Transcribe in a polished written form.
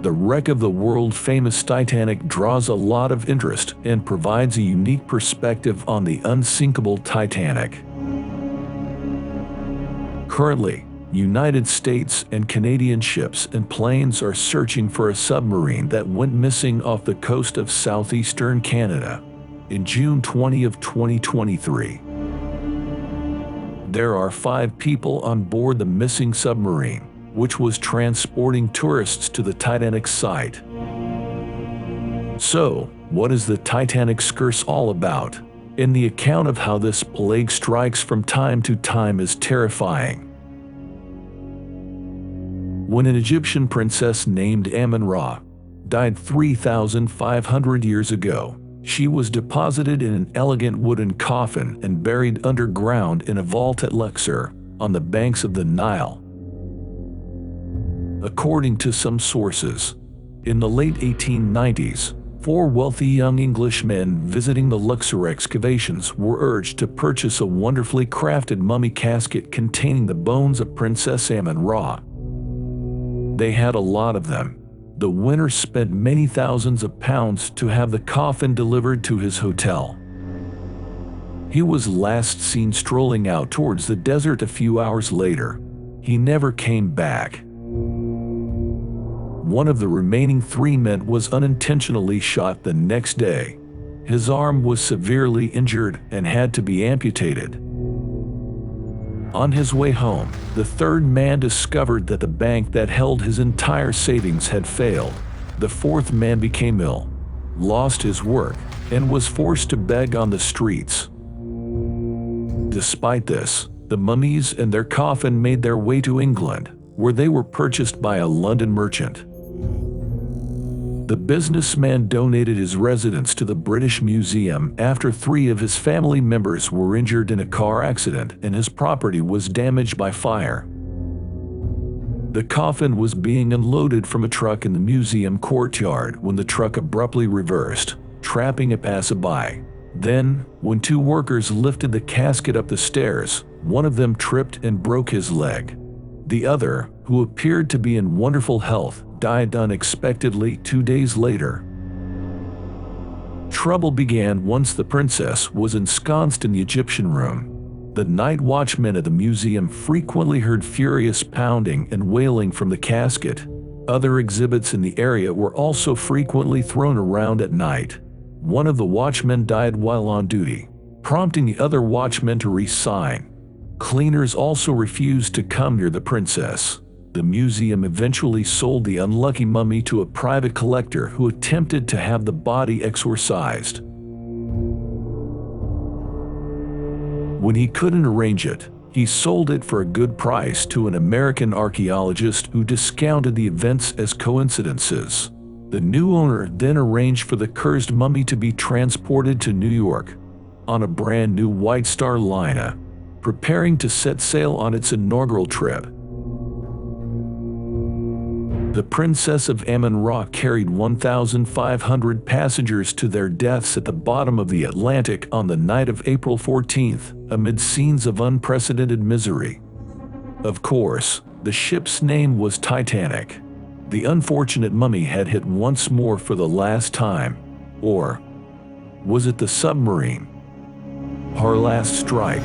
The wreck of the world-famous Titanic draws a lot of interest and provides a unique perspective on the unsinkable Titanic. Currently, United States and Canadian ships and planes are searching for a submarine that went missing off the coast of southeastern Canada in June 20 of 2023. There are 5 people on board the missing submarine, which was transporting tourists to the Titanic site. So, what is the Titanic's curse all about? And the account of how this plague strikes from time to time is terrifying. When an Egyptian princess named Amun-Ra died 3,500 years ago, she was deposited in an elegant wooden coffin and buried underground in a vault at Luxor, on the banks of the Nile. According to some sources, in the late 1890s, 4 wealthy young Englishmen visiting the Luxor excavations were urged to purchase a wonderfully crafted mummy casket containing the bones of Princess Amun-Ra. They had a lot of them. The winner spent many thousands of pounds to have the coffin delivered to his hotel. He was last seen strolling out towards the desert a few hours later. He never came back. One of the remaining 3 men was unintentionally shot the next day. His arm was severely injured and had to be amputated. On his way home, the 3rd man discovered that the bank that held his entire savings had failed. The 4th man became ill, lost his work, and was forced to beg on the streets. Despite this, the mummies and their coffin made their way to England, where they were purchased by a London merchant. The businessman donated his residence to the British Museum after 3 of his family members were injured in a car accident and his property was damaged by fire. The coffin was being unloaded from a truck in the museum courtyard when the truck abruptly reversed, trapping a passerby. Then, when 2 workers lifted the casket up the stairs, one of them tripped and broke his leg. The other, who appeared to be in wonderful health, died unexpectedly 2 days later. Trouble began once the princess was ensconced in the Egyptian room. The night watchmen at the museum frequently heard furious pounding and wailing from the casket. Other exhibits in the area were also frequently thrown around at night. One of the watchmen died while on duty, prompting the other watchmen to resign. Cleaners also refused to come near the princess. The museum eventually sold the unlucky mummy to a private collector who attempted to have the body exorcised. When he couldn't arrange it, he sold it for a good price to an American archaeologist who discounted the events as coincidences. The new owner then arranged for the cursed mummy to be transported to New York on a brand new White Star liner, preparing to set sail on its inaugural trip. The Princess of Amun-Ra carried 1,500 passengers to their deaths at the bottom of the Atlantic on the night of April 14th, amid scenes of unprecedented misery. Of course, the ship's name was Titanic. The unfortunate mummy had hit once more for the last time. Or was it the submarine? Her last strike.